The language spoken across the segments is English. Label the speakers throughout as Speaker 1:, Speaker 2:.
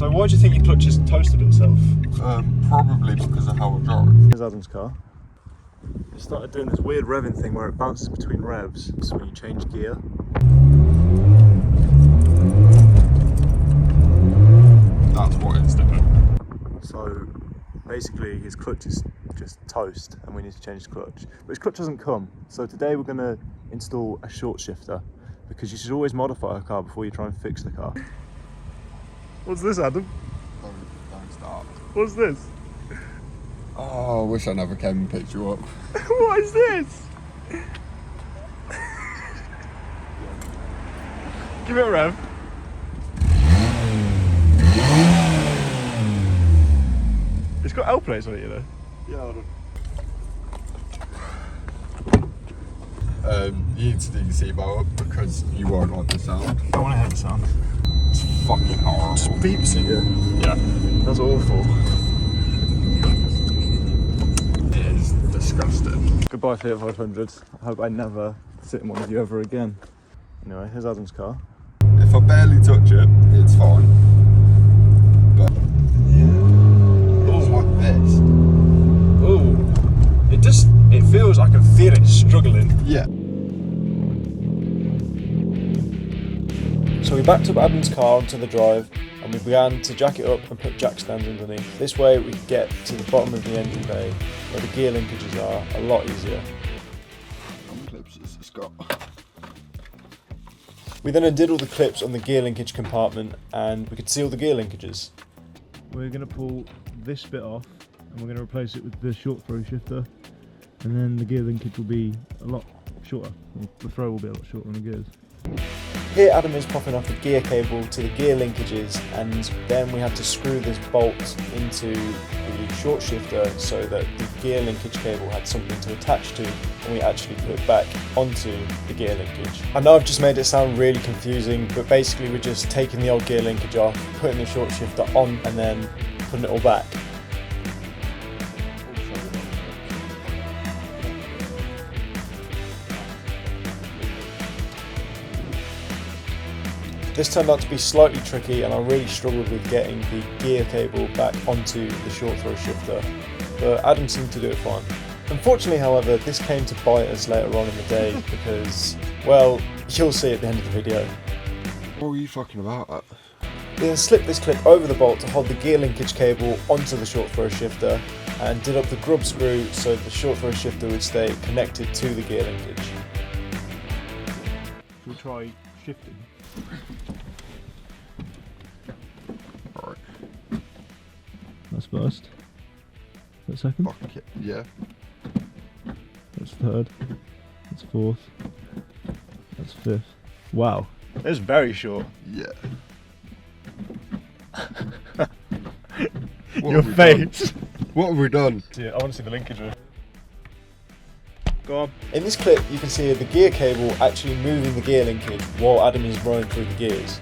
Speaker 1: So why do you think your clutch has toasted itself?
Speaker 2: Probably because of how it drives.
Speaker 1: Here's Adam's car. It started doing this weird revving thing where it bounces between revs. So when you change gear.
Speaker 2: That's what it's doing.
Speaker 1: So basically his clutch is just toast and we need to change the clutch. But his clutch hasn't come. So today we're going to install a short shifter because you should always modify a car before you try and fix the car. What's this, Adam?
Speaker 2: Don't start.
Speaker 1: What's this?
Speaker 2: Oh, I wish I never came and picked you up.
Speaker 1: What is this? Give it a rev. It's got L plates on it, you know.
Speaker 2: Yeah, hold on. You need to do your seatbelt up because you won't like the sound.
Speaker 1: I want to hear the sound.
Speaker 2: It's fucking horrible.
Speaker 1: Just beeps at you.
Speaker 2: Yeah.
Speaker 1: That's awful.
Speaker 2: It is disgusting.
Speaker 1: Goodbye Fiat 500. I hope I never sit in one of you ever again. Anyway, here's Adam's car.
Speaker 2: If I barely touch it, it's fine. But it's like this.
Speaker 1: Ooh. It feels, I can feel it struggling.
Speaker 2: Yeah.
Speaker 1: So we backed up Adam's car onto the drive and we began to jack it up and put jack stands underneath. This way we could get to the bottom of the engine bay where the gear linkages are a lot easier.
Speaker 2: How many clips has this got?
Speaker 1: We then undid all the clips on the gear linkage compartment and we could see all the gear linkages. We're going to pull this bit off and we're going to replace it with the short throw shifter, and then the gear linkage will be a lot shorter. The throw will be a lot shorter on the gears. Here Adam is popping off the gear cable to the gear linkages, and then we had to screw this bolt into the short shifter so that the gear linkage cable had something to attach to when we actually put it back onto the gear linkage. I know I've just made it sound really confusing, but basically we're just taking the old gear linkage off, putting the short shifter on, and then putting it all back. This turned out to be slightly tricky and I really struggled with getting the gear cable back onto the short throw shifter, but Adam seemed to do it fine. Unfortunately, however, this came to bite us later on in the day because, well, you'll see at the end of the video.
Speaker 2: What were you fucking about?
Speaker 1: We then slipped this clip over the bolt to hold the gear linkage cable onto the short throw shifter and did up the grub screw so the short throw shifter would stay connected to the gear linkage. We'll try shifting.
Speaker 2: Alright.
Speaker 1: That's first. That's second.
Speaker 2: Fuck it. Yeah.
Speaker 1: That's third. That's fourth. That's fifth. Wow. That's very short.
Speaker 2: Yeah.
Speaker 1: Your face.
Speaker 2: What have we done?
Speaker 1: I want to see the linkage. Go on. In this clip, you can see the gear cable actually moving the gear linkage while Adam is running through the gears.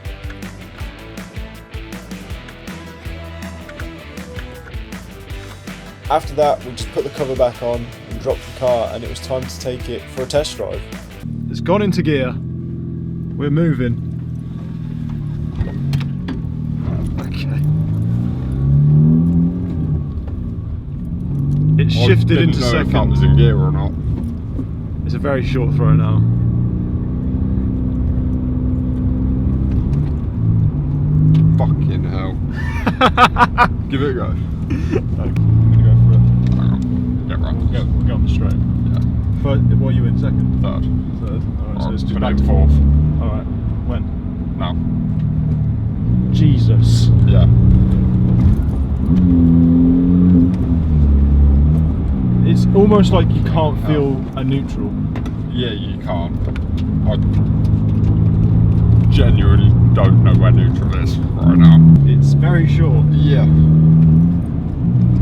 Speaker 1: After that, we just put the cover back on and dropped the car, and it was time to take it for a test drive. It's gone into gear. We're moving. Okay. It's shifted into second.
Speaker 2: If that was in gear or not.
Speaker 1: It's a very short throw now.
Speaker 2: Fucking hell. Give it a go.
Speaker 1: No, I'm gonna go for it.
Speaker 2: Hang on. Get right.
Speaker 1: We'll go on the straight.
Speaker 2: Yeah.
Speaker 1: First, what are you in? Second?
Speaker 2: Third.
Speaker 1: Alright, so it's just back
Speaker 2: in
Speaker 1: to
Speaker 2: fourth.
Speaker 1: Alright, when?
Speaker 2: Now.
Speaker 1: Jesus.
Speaker 2: Yeah.
Speaker 1: It's almost like you can't feel a neutral.
Speaker 2: Yeah, you can't. I genuinely don't know where neutral is right now.
Speaker 1: It's very short.
Speaker 2: Yeah.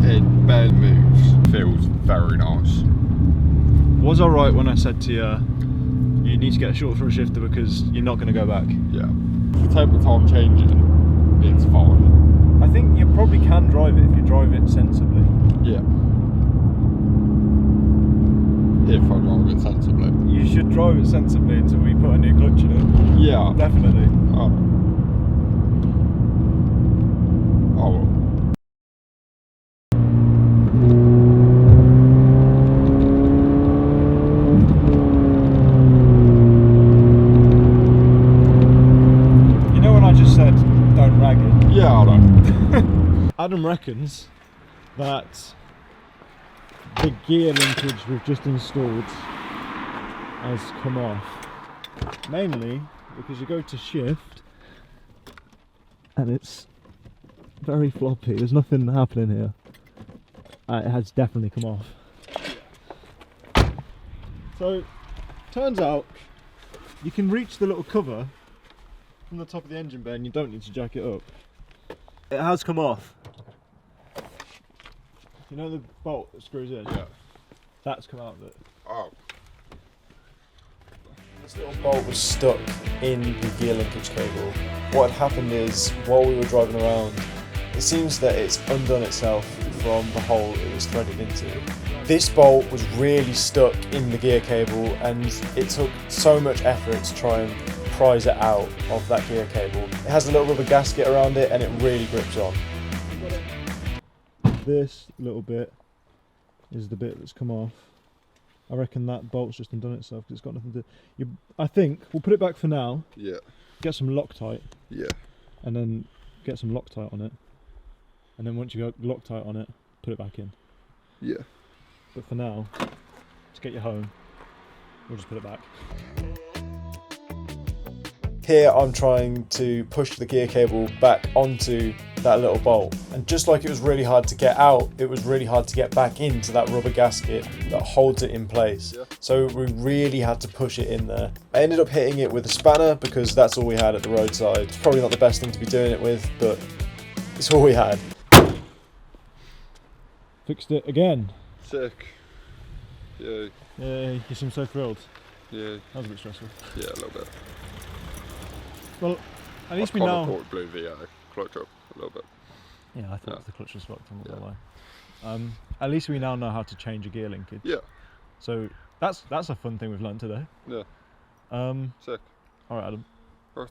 Speaker 2: It barely moves. Feels very nice.
Speaker 1: Was I right when I said to you, you need to get a short throw shifter because you're not going to go back?
Speaker 2: Yeah. If you take the time changing, it's fine.
Speaker 1: I think you probably can drive it if you drive it sensibly.
Speaker 2: Yeah. If I drive it sensibly.
Speaker 1: You should drive it sensibly until we put a new clutch in it.
Speaker 2: Yeah.
Speaker 1: Definitely.
Speaker 2: Oh.
Speaker 1: going ragged.
Speaker 2: Yeah, I know.
Speaker 1: Adam reckons that the gear linkage we've just installed has come off. Mainly because you go to shift and it's very floppy. There's nothing happening here. It has definitely come off. So, turns out you can reach the little cover from the top of the engine bay and you don't need to jack it up. It has come off. You know the bolt that screws in?
Speaker 2: Yeah.
Speaker 1: That's come out of it.
Speaker 2: Oh.
Speaker 1: This little bolt was stuck in the gear linkage cable. What had happened is, while we were driving around, it seems that it's undone itself from the hole it was threaded into. This bolt was really stuck in the gear cable and it took so much effort to try and prise it out of that gear cable. It has a little rubber gasket around it and it really grips on. This little bit is the bit that's come off. I reckon that bolt's just undone itself because it's got nothing to... I think we'll put it back for now.
Speaker 2: Yeah.
Speaker 1: Get some Loctite.
Speaker 2: Yeah.
Speaker 1: And then get some Loctite on it. And then once you got Loctite on it, put it back in.
Speaker 2: Yeah.
Speaker 1: But for now, to get you home, we'll just put it back. Here I'm trying to push the gear cable back onto that little bolt. And just like it was really hard to get out, it was really hard to get back into that rubber gasket that holds it in place.
Speaker 2: Yeah.
Speaker 1: So we really had to push it in there. I ended up hitting it with a spanner because that's all we had at the roadside. It's probably not the best thing to be doing it with, but it's all we had. Fixed it again.
Speaker 2: Sick. Yay.
Speaker 1: Yay, you seem so thrilled.
Speaker 2: Yeah.
Speaker 1: That was a bit stressful.
Speaker 2: Yeah, a little bit.
Speaker 1: Well, at least we
Speaker 2: I
Speaker 1: know...
Speaker 2: thought it blew the clutch up a little bit.
Speaker 1: Yeah, I thought the clutch was fucked, I'm not gonna lie. At least we now know how to change a gear linkage.
Speaker 2: Yeah.
Speaker 1: So that's a fun thing we've learned today.
Speaker 2: Yeah. Sick.
Speaker 1: Alright, Adam.
Speaker 2: Right.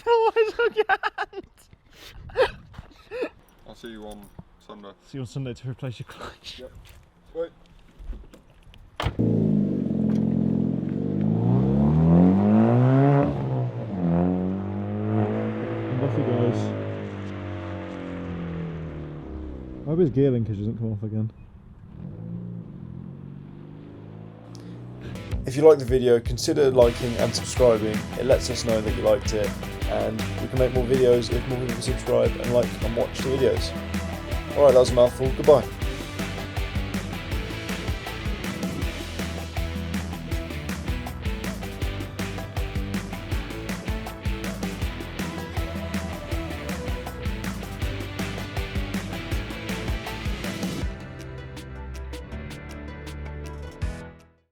Speaker 1: Why so can't?
Speaker 2: I'll see you on Sunday.
Speaker 1: See you on Sunday to replace your clutch.
Speaker 2: Yep. Wait.
Speaker 1: Off he goes. I hope his gear linkage doesn't come off again. If you liked the video, consider liking and subscribing. It lets us know that you liked it, and we can make more videos if more people subscribe and like and watch the videos. Alright, that was a mouthful. Goodbye.